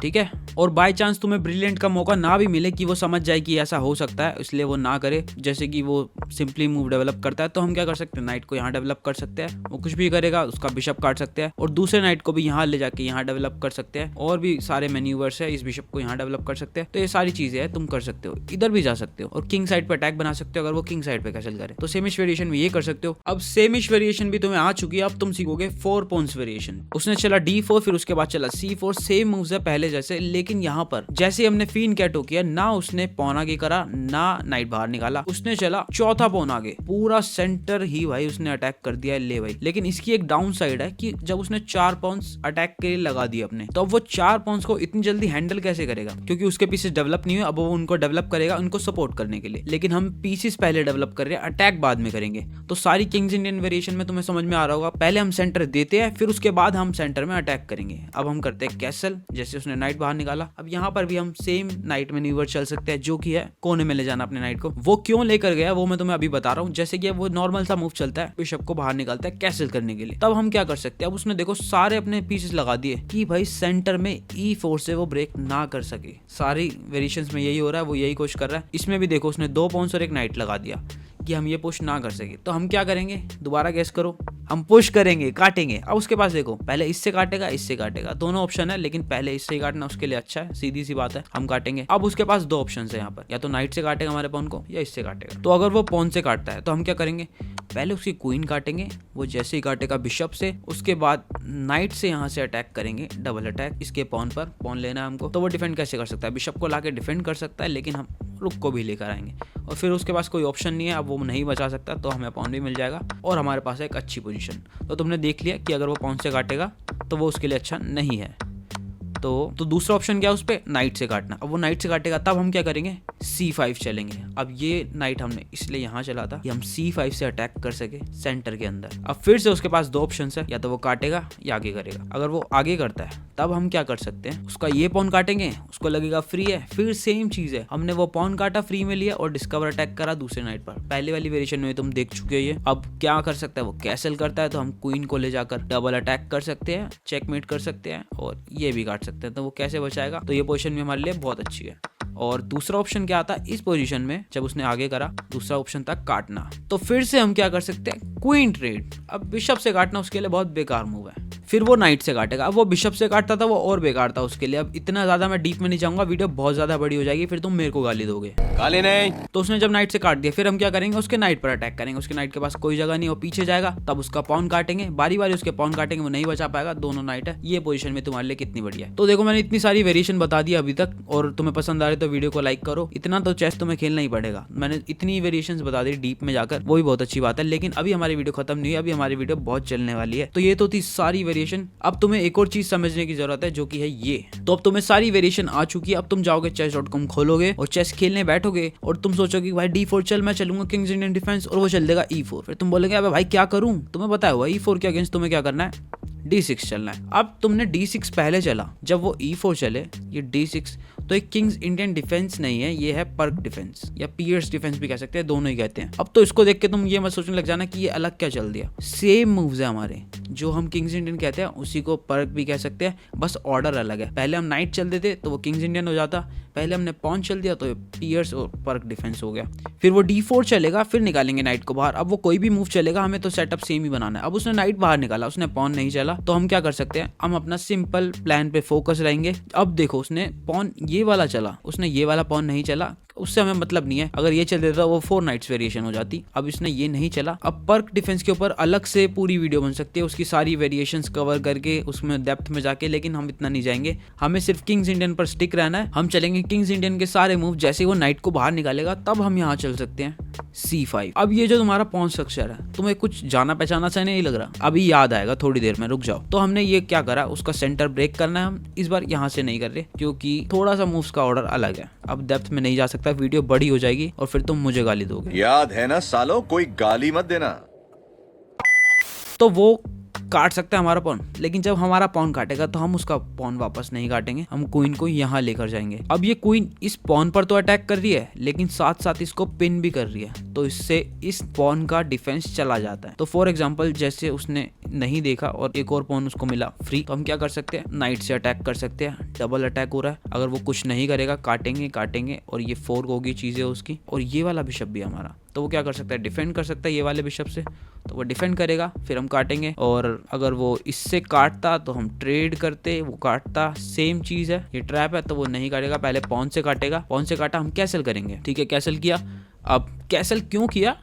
ठीक है। और बाय चांस तुम्हें ब्रिलियंट का मौका ना भी मिले कि वो समझ जाए कि ऐसा हो सकता है, इसलिए वो ना करे, जैसे कि वो सिंपली मूव डेवलप करता है, तो हम क्या कर सकते हैं, नाइट को यहाँ डेवलप कर सकते हैं। वो कुछ भी करेगा, उसका बिशप काट सकते हैं और दूसरे नाइट को भी यहाँ ले जाके यहाँ डेवलप कर सकते हैं। और भी सारे मैन्यूवर्स है, इस बिशप को यहाँ डेवलप कर सकते हैं। तो ये सारी चीजें हैं, तुम कर सकते हो, इधर भी जा सकते हो और किंग साइड पे अटैक बना सकते हो अगर वो किंग साइड पे कैसल करे। तो सेमिश वेरिएशन में ये कर सकते हो। अब सेमिश वेरिएशन भी तुम्हें आ चुकी है, अब तुम सीखोगे 4 पॉन्स वेरिएशन। उसने चला d4, फिर उसके बाद चला c4, सेम मूव्स है पहले जैसे, लेकिन यहाँ पर जैसे हमने फीन कैटो किया ना, उसने पॉन आगे करा ना नाइट बाहर निकाला, उसने चला चौथा पॉन आगे, पूरा सेंटर ही भाई उसने अटैक कर दिया है ले भाई। लेकिन इसकी एक डाउन साइड है कि जब उसने 4 पॉन्स अटैक के लिए लगा दिए अपने, तो अब वो 4 पॉन्स को इतनी जल्दी हैंडल कैसे करेगा, क्योंकि उसके पीसेस डेवलप नहीं हुए। अब वो उनको डेवलप करेगा उनको सपोर्ट करने के लिए, लेकिन हम पीसेस पहले डेवलप कर रहे हैं, अटैक बाद में करेंगे। तो सारी किंग्स इंडियन वेरिएशन में तुम्हें समझ में आ रहा होगा, पहले हम सेंटर देते हैं, फिर उसके बाद हम सेंटर में अटैक करेंगे। अब हम करते हैं कैसल, जैसे उसने नाइट बाहर निकाला। अब यहाँ पर भी हम सेम नाइट मैन्यूवर चल सकते हैं, जो कि है कोने में ले जाना अपने नाइट को। वो क्यों लेकर गया वो मैं तुम्हें अभी बता रहा हूँ। जैसे कि वो नॉर्मल सा मूव चलता है, बिशप को बाहर निकालता है कैसल करने के लिए। तब हम क्या कर सकते हैं, अब उसने देखो सारे अपने पीसेस लगा दिए कि भाई सेंटर में e4 से वो ब्रेक ना कर सके। सारी वेरिएशंस में यही हो रहा है, वो यही कोशिश कर रहा है। इसमें भी देखो उसने 2 पॉन्स और एक नाइट लगा दिया कि हम ये पुश ना कर सके। तो हम क्या करेंगे, दोबारा गैस करो, हम पुश करेंगे, काटेंगे। अब उसके पास देखो, पहले इससे काटेगा, इससे काटेगा, दोनों ऑप्शन है, लेकिन पहले इससे ही काटना उसके लिए अच्छा है, सीधी सी बात है, हम काटेंगे। अब उसके पास 2 ऑप्शन है यहाँ पर, या तो नाइट से काटेगा हमारे पॉन को या इससे काटेगा। तो अगर वो पॉन से काटता है तो हम क्या करेंगे, पहले उसकी क्वीन काटेंगे, वो जैसे ही काटेगा बिशप से, उसके बाद नाइट से यहाँ से अटैक करेंगे, डबल अटैक इसके पॉन पर। पॉन लेना है हमको, तो वो डिफेंड कैसे कर सकता है, बिशप को लाके डिफेंड कर सकता है, लेकिन हम रुक को भी लेकर आएंगे। और फिर उसके पास कोई ऑप्शन नहीं है, अब वो नहीं बचा सकता, तो हमें पॉन भी मिल जाएगा और हमारे पास है एक अच्छी पोजीशन। तो तुमने देख लिया कि अगर वो पॉन से काटेगा तो वो उसके लिए अच्छा नहीं है। तो दूसरा ऑप्शन क्या है उस पे, नाइट से काटना। अब वो नाइट से काटेगा, तब हम क्या करेंगे, c5 चलेंगे। अब ये नाइट हमने इसलिए यहाँ चला था कि हम c5 से अटैक कर सके सेंटर के अंदर। अब फिर से उसके पास 2 ऑप्शन है, या तो वो काटेगा या आगे करेगा। अगर वो आगे करता है तब हम क्या कर सकते हैं, उसका ये पॉन काटेंगे, उसको लगेगा फ्री है, फिर सेम चीज है, हमने वो पॉन काटा, फ्री में लिया और डिस्कवर अटैक करा दूसरे नाइट पर। पहले वाली वेरिएशन में तुम देख चुके हो ये। अब क्या कर सकता है, वो कैसल करता है, तो हम क्वीन को ले जाकर डबल अटैक कर सकते हैं, चेकमेट कर सकते हैं और ये भी काट सकते हैं। तो वो कैसे बचाएगा, तो ये पोजीशन भी हमारे लिए बहुत अच्छी है। और दूसरा ऑप्शन क्या आता है इस पोजीशन में, जब उसने आगे करा, दूसरा ऑप्शन था काटना। तो फिर से हम क्या कर सकते हैं, क्वीन ट्रेड। अब बिशप से काटना उसके लिए बहुत बेकार मूव है, फिर वो नाइट से काटेगा। अब वो बिशप से काटता था, वो और बेकार था उसके लिए। अब इतना ज्यादा मैं डीप में नहीं जाऊंगा, वीडियो बहुत ज्यादा बड़ी हो जाएगी, फिर तुम मेरे को गाली दोगे। गाली नहीं। तो उसने जब नाइट से काट दिया, फिर हम क्या करेंगे, उसके नाइट पर अटैक करेंगे। उसके नाइट के पास कोई जगह नहीं, वो पीछे जाएगा, तब उसका पॉन काटेंगे, बारी बारी उसके पॉन काटेंगे, वो नहीं बचा पाएगा, दोनों नाइट है। ये पोजीशन में तुम्हारे लिए कितनी बढ़िया है। तो देखो मैंने इतनी सारी वेरिएशन बता दी अभी तक, और तुम्हें पसंद आ रही तो वीडियो को लाइक करो। इतना तो चेस तुम्हें खेलना ही पड़ेगा, मैंने इतनी वेरिएशंस बता दी डीप में जाकर, वो भी बहुत अच्छी बात है। लेकिन अभी हमारी वीडियो खत्म नहीं हुई, अभी हमारी वीडियो बहुत चलने वाली है। तो ये तो थी सारी वेरिएशन। अब तुम्हें एक और चीज समझने की जरूरत है, जो कि है ये। तो अब तुम्हें सारी वेरिएशन आ चुकी है। अब तुम जाओगे chess.com खोलोगे और चेस खेलने बैठोगे और तुम सोचोगे भाई d4 चल, मैं चलूंगा किंग्स इंडियन डिफेंस, और वो चल देगा e4। फिर तुम बोलोगे अबे भाई क्या करूं, तुम्हें बताया हुआ e4 के अगेंस्ट तुम्हें क्या करना है, d6 चलना है। अब तुमने d6 पहले चला, जब वो e4 चले, ये d6 तो एक किंग्स इंडियन डिफेंस नहीं है, ये है पर्क डिफेंस या पियर्स डिफेंस भी कह सकते हैं, दोनों ही कहते हैं। अब तो इसको देख के तुम ये मत सोचने लग जाना कि ये अलग क्या चल दिया, सेम मूव्स है हमारे, जो हम किंग्स इंडियन कहते हैं उसी को पर्क भी कह सकते हैं, बस ऑर्डर अलग है। पहले हम नाइट चल देते तो वो किंग्स इंडियन हो जाता, पहले हमने पॉन चल दिया तो पियर्स और पर्क डिफेंस हो गया। फिर वो d4 चलेगा, फिर निकालेंगे नाइट को बाहर। अब वो कोई भी मूव चलेगा, हमें तो सेटअप सेम ही बनाना है। अब उसने नाइट बाहर निकाला, उसने पॉन नहीं चला, तो हम क्या कर सकते हैं, हम अपना सिंपल प्लान पे फोकस रहेंगे। अब देखो उसने पॉन ये वाला चला, उसने ये वाला पॉन नहीं चला, उससे हमें मतलब नहीं है। अगर ये चल देता वो 4 नाइट्स वेरिएशन हो जाती। अब इसने ये नहीं चला। अब पर्क डिफेंस के ऊपर अलग से पूरी वीडियो बन सकती है, उसकी सारी वेरिएशंस कवर करके, उसमें डेप्थ में जाके, लेकिन हम इतना नहीं जाएंगे। हमें सिर्फ किंग्स इंडियन पर स्टिक रहना है। हम चलेंगे किंग्स इंडियन के सारे मूव, जैसे वो नाइट को बाहर निकालेगा तब हम यहाँ चल सकते हैं c5। अब ये जो तुम्हारा पॉन स्ट्रक्चर है, तुम्हें कुछ जाना पहचाना सा नहीं लग रहा, अभी याद आएगा थोड़ी देर में, रुक जाओ। तो हमने ये क्या करा, उसका सेंटर ब्रेक करना है। हम इस बार यहाँ से नहीं कर रहे, क्योंकि थोड़ा सा मूव्स का ऑर्डर अलग है। अब डेप्थ में नहीं जा सकता, वीडियो बड़ी हो जाएगी और फिर तुम मुझे गाली दोगे। याद है ना सालो, कोई गाली मत देना। तो वो काट सकता है हमारा पॉन, लेकिन जब हमारा पॉन काटेगा तो हम उसका पॉन वापस नहीं काटेंगे, हम क्वीन को यहाँ लेकर जाएंगे। अब ये क्वीन इस पॉन पर तो अटैक कर रही है, लेकिन साथ साथ इसको पिन भी कर रही है, तो इससे इस पॉन का डिफेंस चला जाता है। तो फॉर एग्जाम्पल जैसे उसने नहीं देखा और एक और पॉन उसको मिला फ्री, तो हम क्या कर सकते हैं, नाइट से अटैक कर सकते हैं। डबल अटैक हो रहा है, अगर वो कुछ नहीं करेगा काटेंगे और ये फोर्क होगी चीजें उसकी, और ये वाला बिशप भी हमारा, तो वो क्या कर सकता है, डिफेंड कर सकता है ये वाले बिशप से, तो वो डिफेंड करेगा, फिर हम काटेंगे। और अगर वो इससे काटता तो हम ट्रेड करते, वो काटता, सेम चीज है, ये ट्रैप है तो वो नहीं काटेगा, पहले पॉन से काटेगा, पॉन से काटा हम कैसल करेंगे, ठीक है, कैसल किया। अब कैसल क्यों किया,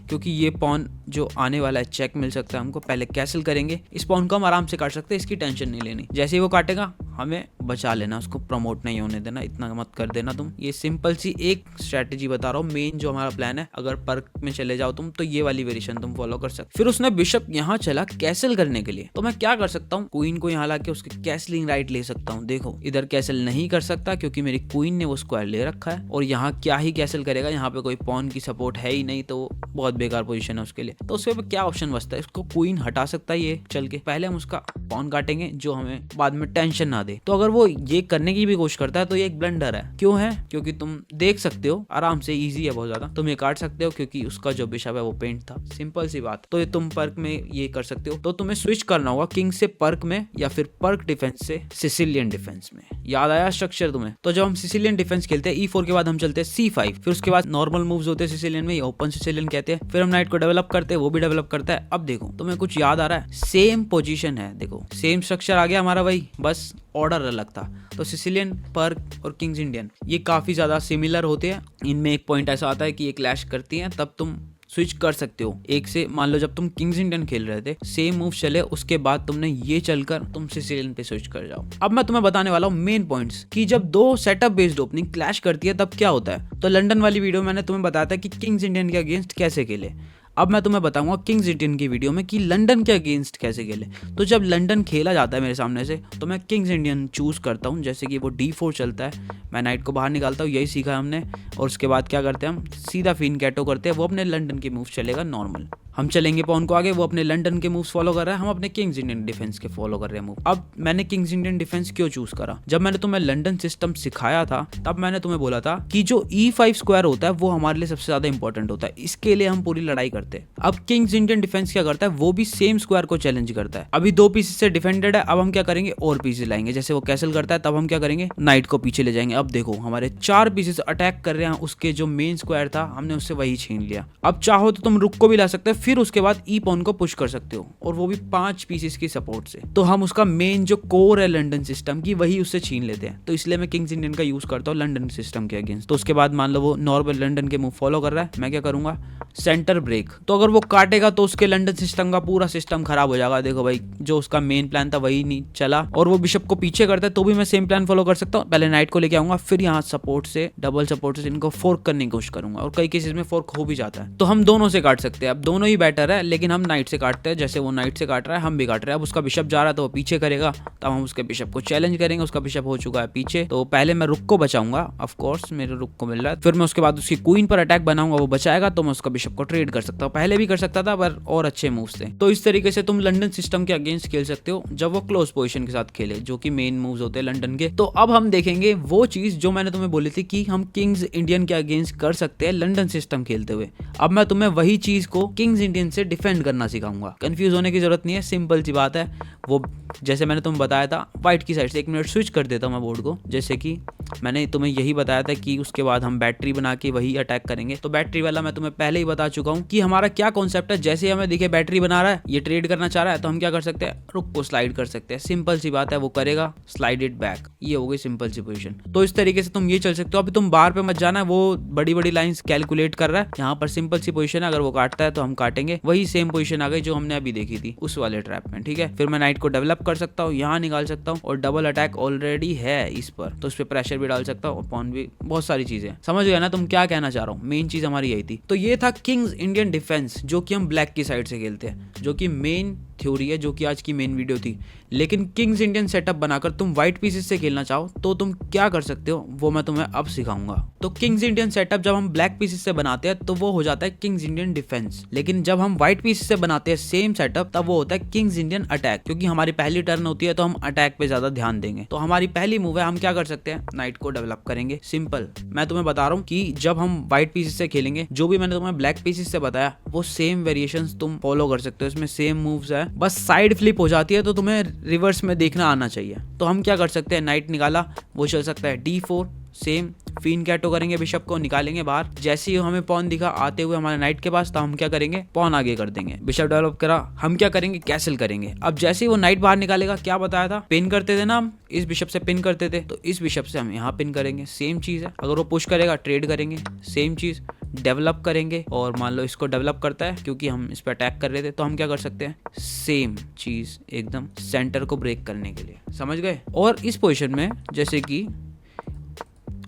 क्योंकि ये पॉन जो आने वाला है चेक मिल सकता है हमको, पहले कैसल करेंगे। इस पॉन को हम आराम से काट सकते हैं, इसकी टेंशन नहीं लेनी, जैसे ही वो काटेगा हमें बचा लेना, उसको प्रमोट नहीं होने देना, इतना मत कर देना तुम। ये सिंपल सी एक स्ट्रेटेजी बता रहा हूँ, मेन जो हमारा प्लान है, अगर पर्क में चले जाओ तुम तो ये वाली वेरिएशन तुम फॉलो कर सकते। फिर उसने बिशप यहाँ चला कैसल करने के लिए, तो मैं क्या कर सकता हूँ, क्वीन को यहाँ लाके उसके कैसलिंग राइट ले सकता हूँ। देखो इधर कैसल नहीं कर सकता क्योंकि मेरी क्वीन ने वो स्क्वायर ले रखा है, और यहाँ क्या ही कैसल करेगा, यहाँ पे कोई पॉन की सपोर्ट है ही नहीं, तो बहुत बेकार पोजीशन है उसके लिए। तो उसके क्या ऑप्शन बचता है, इसको क्वीन हटा सकता है ये चल के, पहले हम उसका पॉन काटेंगे जो हमें बाद में टेंशन ना दे। तो अगर वो ये करने की भी कोशिश करता है तो ये एक ब्लंडर है। क्यों है, क्योंकि तुम देख सकते हो आराम से, इजी है बहुत ज्यादा, तुम ये काट सकते हो क्योंकि उसका जो बिशप है वो पेंट था, सिंपल सी बात। तो ये तुम पर्क में ये कर सकते हो, तो तुम्हें स्विच करना होगा किंग से पर्क में, या फिर पर्क डिफेंस से सिसिलियन डिफेंस में। याद आया स्ट्रक्चर तुम्हें? तो जब हम सिसिलियन डिफेंस खेलते हैं E4 के बाद हम चलते हैं C5, फिर उसके बाद नॉर्मल मूव्स होते हैं सिसिलियन में, ओपन सिसिलियन कहते हैं, फिर हम नाइट को डेवलप करते हैं, वो भी डेवलप करता है। अब देखो तुम्हें कुछ याद आ रहा है, सेम पोजीशन है, देखो सेम स्ट्रक्चर आ गया हमारा, वही बस ऑर्डर अलग था। तो सिसिलियन, पर्क और किंग्स इंडियन ये काफी ज्यादा सिमिलर होते हैं। इनमें एक पॉइंट ऐसा आता है कि ये क्लैश करती हैं, तब तुम स्विच कर सकते हो एक से। मान लो जब तुम किंग्स इंडियन खेल रहे थे, सेम मूव चले, उसके बाद तुमने ये चलकर तुम सिसिलियन पे स्विच कर जाओ। अब मैं तुम्हें बताने वाला हूँ मेन पॉइंट्स कि जब दो सेटअप बेस्ड ओपनिंग क्लैश करती है तब क्या होता है। तो लंदन वाली वीडियो मैंने तुम्हें बताया था कि किंग्स इंडियन के अगेंस्ट कैसे खेले। अब मैं तुम्हें बताऊंगा किंग्स इंडियन की वीडियो में कि लंदन के अगेंस्ट कैसे खेले। तो जब लंदन खेला जाता है मेरे सामने से, तो मैं किंग्स इंडियन चूज करता हूं। जैसे कि वो D4 चलता है, मैं नाइट को बाहर निकालता हूँ, यही सीखा है हमने। और उसके बाद क्या करते हैं, हम सीधा फिन कैटो करते हैं, वो अपने लंदन के मूव चलेगा नॉर्मल, हम चलेंगे पॉन को आगे, वो अपने लंदन के मूव्स फॉलो कर रहा है, हम अपने किंग्स इंडियन डिफेंस के फॉलो कर रहे हैं मूव। अब मैंने किंग्स इंडियन डिफेंस क्यों चूज करा, जब मैंने तुम्हें लंदन सिस्टम सिखाया था तब मैंने तुम्हें बोला था कि जो E5 स्क्वायर होता है वो हमारे लिए सबसे ज्यादा इंपॉर्टेंट होता है, इसके लिए हम पूरी लड़ाई करते हैं। अब किंग्स इंडियन डिफेंस क्या करता है, वो भी सेम स्क्वायर को चैलेंज करता है। अभी 2 पीसेस से डिफेंडेड है, अब हम क्या करेंगे, और पीसेस लाएंगे। जैसे वो कैसल करता है तब हम क्या करेंगे, नाइट को पीछे ले जाएंगे। अब देखो हमारे 4 पीसेस अटैक कर रहे हैं, उसके जो मेन स्क्वायर था हमने उससे वही छीन लिया। अब चाहो तो तुम रुक को भी ला सकते हो, फिर उसके बाद ई पॉन को पुश कर सकते हो, और वो भी 5 पीसेस की सपोर्ट से। तो हम उसका मेन जो कोर है लंदन सिस्टम की, वही उससे छीन लेते हैं। तो इसलिए मैं किंग्स इंडियन का यूज करता हूँ लंदन सिस्टम के अगेंस्ट। तो उसके बाद मान लो वो नॉर्मल लंदन के मूव फॉलो कर रहा है, मैं क्या करूंगा, सेंटर ब्रेक। तो अगर वो काटेगा तो उसके लंदन सिस्टम का पूरा सिस्टम खराब हो जाएगा। देखो भाई, जो उसका मेन प्लान था वही नहीं चला, और वो बिशप को पीछे करता है तो भी मैं सेम प्लान फॉलो कर सकता हूँ। पहले नाइट को लेके आऊंगा, फिर यहाँ सपोर्ट से, डबल सपोर्ट से इनको फोर्क करने की कोशिश करूंगा, और कई केसेस में फोर्क हो भी जाता है। तो हम दोनों से काट सकते हैं, अब दोनों ही बेटर है, लेकिन हम नाइट से काटते हैं। जैसे वो नाइट से काट रहा है हम भी काट रहे हैं। अब उसका बिशप जा रहा है तो वो पीछे करेगा, तब हम उसके बिशप को चैलेंज करेंगे। उसका बिशप हो चुका है पीछे, तो पहले मैं रुक को बचाऊंगा, ऑफ कोर्स मेरे रुक को मिल रहा है। फिर मैं उसके बाद उसकी क्वीन पर अटैक बनाऊंगा, वो बचाएगा तो मैं उसका बिशप को ट्रेड कर सकता हूँ। पहले भी कर सकता था पर और अच्छे मूव्स थे। तो इस तरीके से तुम लंदन सिस्टम के अगेंस्ट खेल सकते हो जब वो क्लोज पोजीशन के साथ खेले, जो कि मेन मूव्स होते हैं लंदन के। तो अब हम देखेंगे वो चीज जो मैंने तुम्हें बोली थी कि हम किंग्स इंडियन के अगेंस्ट कर सकते हैं लंदन सिस्टम खेलते हुए। अब मैं तुम्हें वही चीज को किंग्स इंडियन से डिफेंड करना सिखाऊंगा। कंफ्यूज होने की जरूरत नहीं है, सिंपल सी बात है। वो जैसे मैंने तुम्हें बताया था व्हाइट की साइड से, 1 मिनट स्विच कर देता हूं मैं बोर्ड को। जैसे कि मैंने तुम्हें यही बताया था कि उसके बाद हम बैटरी बना के वही अटैक करेंगे। तो बैटरी वाला मैं तुम्हें पहले ही बता चुका हूं कि हमारा क्या कॉन्सेप्ट है। जैसे हमें दिखे बैटरी बना रहा है, ये ट्रेड करना चाह रहा है, तो हम क्या कर सकते हैं, रुक को स्लाइड कर सकते हैं। सिंपल सी बात है, वो करेगा, स्लाइड इट बैक, ये हो गई सिंपल सी पोजीशन। तो इस तरीके से तुम ये चल सकते हो। अभी तुम बाहर पे मत जाना, वो बड़ी बड़ी लाइंस कैलकुलेट कर रहा है। यहाँ पर सिंपल सी पोजीशन है, अगर वो काटता है तो हम काटेंगे। वही सेम पोजीशन आ गई जो हमने अभी देखी थी उस वाले ट्रैप में, ठीक है। फिर मैं नाइट को डेवलप कर सकता हूँ, यहाँ निकाल सकता हूँ, और डबल अटैक ऑलरेडी है इस पर, तो उस पर प्रेशर भी डाल सकता हूँ, पॉन भी, बहुत सारी चीजें। समझ गया ना तुम क्या कहना चाह रहा हूँ? मेन चीज हमारी यही थी। तो ये था किंग्स इंडियन डिफेंस, जो कि हम ब्लैक की साइड से खेलते हैं, जो कि मेन थ्योरी है जो कि आज की मेन वीडियो थी। लेकिन किंग्स इंडियन सेटअप बनाकर तुम व्हाइट पीसेस से खेलना चाहो तो तुम क्या कर सकते हो वो मैं तुम्हें अब सिखाऊंगा। तो किंग्स इंडियन सेटअप जब हम ब्लैक पीसेस से बनाते हैं तो वो हो जाता है किंग्स इंडियन डिफेंस, लेकिन जब हम व्हाइट पीसेस से बनाते हैं सेम सेटअप तब वो होता है किंग्स इंडियन अटैक, क्योंकि हमारी पहली टर्न होती है तो हम अटैक पे ज्यादा ध्यान देंगे। तो हमारी पहली मूव है, हम क्या कर सकते हैं, नाइट को डेवलप करेंगे। सिंपल, मैं तुम्हें बता रहा हूँ कि जब हम व्हाइट पीसेस से खेलेंगे जो भी मैंने तुम्हें ब्लैक पीसेस से बताया वो सेम वेरिएशंस तुम फॉलो कर सकते हो, इसमें सेम मूव्स है, बस साइड फ्लिप हो जाती है तो तुम्हें रिवर्स में देखना आना चाहिए। तो हम क्या कर सकते हैं, नाइट निकाला, वो चल सकता है D4, सेम फिन कैटो करेंगे, बिशप को निकालेंगे बाहर। जैसे ही हमें पॉन दिखा आते हुए हमारे नाइट के पास तो हम क्या करेंगे, पॉन आगे कर देंगे। बिशप डेवलप करा, हम क्या करेंगे, कैसल करेंगे। अब जैसे ही वो नाइट बाहर निकालेगा, क्या बताया था, पिन करते थे ना हम, इस बिशप से पिन करते थे, तो इस बिशप से हम यहाँ पिन करेंगे। सेम चीज है, अगर वो पुश करेगा ट्रेड करेंगे, सेम चीज डेवलप करेंगे। और मान लो इसको डेवलप करता है क्योंकि हम इस पर अटैक कर रहे थे, तो हम क्या कर सकते हैं, सेम चीज एकदम सेंटर को ब्रेक करने के लिए, समझ गए। और इस पोजीशन में जैसे कि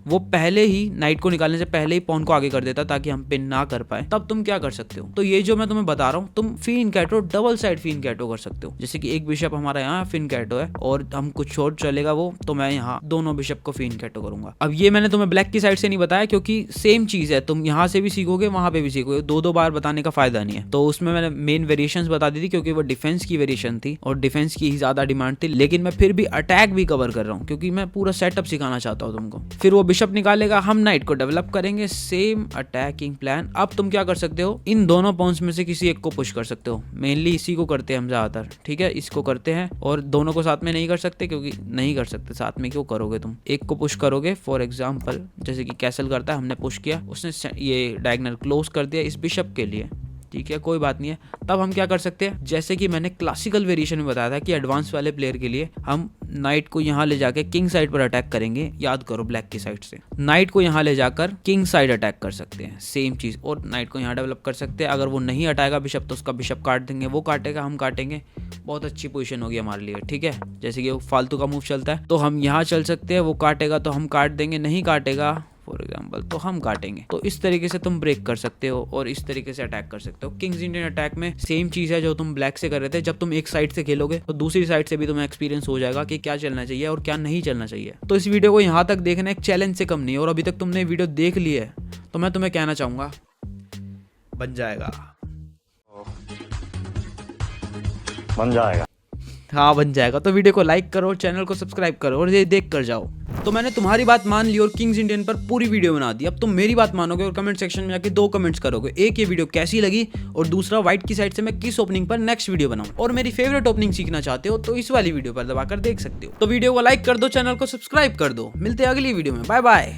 वो पहले ही नाइट को निकालने से पहले ही पॉन को आगे कर देता ताकि हम पिन ना कर पाए, तब तुम क्या कर सकते हो, तो ये जो मैं तुम्हें बता रहा हूँ, तुम फिन कैटो, डबल साइड फिन कैटो कर सकते हो। जैसे कि एक बिशप हमारा यहाँ फिन कैटो है और हम कुछ शॉर्ट चलेगा वो, तो मैं यहाँ दोनों बिशप को फिन कैटो करूंगा। अब ये मैंने तुम्हें ब्लैक की साइड से नहीं बताया क्योंकि सेम चीज है, तुम यहाँ से भी सीखोगे वहां पे भी सीखोगे, दो बार बताने का फायदा नहीं है। तो उसमें मैंने मेन वेरिएशंस बता दी थी क्योंकि वो डिफेंस की वेरिएशन थी और डिफेंस की ही ज्यादा डिमांड थी, लेकिन मैं फिर भी अटैक भी कवर कर रहा हूँ क्योंकि मैं पूरा सेटअप सिखाना चाहता हूँ तुमको। फिर वो बिशप निकालेगा, हम नाइट को डेवलप करेंगे, सेम अटैकिंग प्लान। अब तुम क्या कर सकते हो, इन दोनों पॉन्स में से किसी एक को पुश कर सकते हो, मेनली इसी को करते हैं हम ज्यादातर, ठीक है, इसको करते हैं। और दोनों को साथ में नहीं कर सकते क्योंकि नहीं कर सकते, साथ में क्यों करोगे तुम, एक को पुश करोगे। फॉर एग्जाम्पल जैसे कि कैसल करता है, हमने पुश किया, उसने ये डायगोनल क्लोज कर दिया इस बिशप के लिए, ठीक है, कोई बात नहीं है। तब हम क्या कर सकते हैं, जैसे कि मैंने क्लासिकल वेरिएशन में बताया था कि एडवांस वाले प्लेयर के लिए हम नाइट को यहाँ ले जाके किंग साइड पर अटैक करेंगे, याद करो ब्लैक की साइड से नाइट को यहाँ ले जाकर किंग साइड अटैक कर सकते हैं, सेम चीज। और नाइट को यहाँ डेवलप कर सकते हैं, अगर वो नहीं हटाएगा बिशप तो उसका बिशप काट देंगे, वो काटेगा हम काटेंगे, बहुत अच्छी पोजीशन होगी हमारे लिए, ठीक है। जैसे कि वो फालतू का मूव चलता है तो हम यहाँ चल सकते हैं, वो काटेगा तो हम काट देंगे, नहीं काटेगा फॉर एग्जाम्पल तो हम काटेंगे। तो इस तरीके से तुम ब्रेक कर सकते हो और इस तरीके से अटैक कर सकते हो। किंग्स इंडियन अटैक में सेम चीज है जो तुम ब्लैक से कर रहे थे, जब तुम एक साइड से खेलोगे तो दूसरी साइड से भी तुम्हें एक्सपीरियंस हो जाएगा कि क्या चलना चाहिए और क्या नहीं चलना चाहिए। तो इस वीडियो को यहाँ तक देखना एक चैलेंज से कम नहीं है और अभी तक तुमने वीडियो देख ली है तो मैं तुम्हें कहना चाहूंगा, बन जाएगा, बन जाएगा। हाँ बन जाएगा। तो वीडियो को लाइक करो, चैनल को सब्सक्राइब करो और ये देख कर जाओ। तो मैंने तुम्हारी बात मान ली और किंग्स इंडियन पर पूरी वीडियो बना दी। अब तुम मेरी बात मानोगे और कमेंट सेक्शन में जाके 2 कमेंट्स करोगे, एक ये वीडियो कैसी लगी और दूसरा व्हाइट की साइड से मैं किस ओपनिंग पर नेक्स्ट वीडियो बनाऊं। और मेरी फेवरेट ओपनिंग सीखना चाहते हो तो इस वाली वीडियो पर दबाकर देख सकते हो। तो वीडियो को लाइक कर दो, चैनल को सब्सक्राइब कर दो, मिलते हैं अगली वीडियो में, बाय बाय।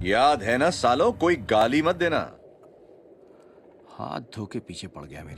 याद है ना सालो, कोई गाली मत देना। हाथ धो के पीछे पड़ गया मेरे।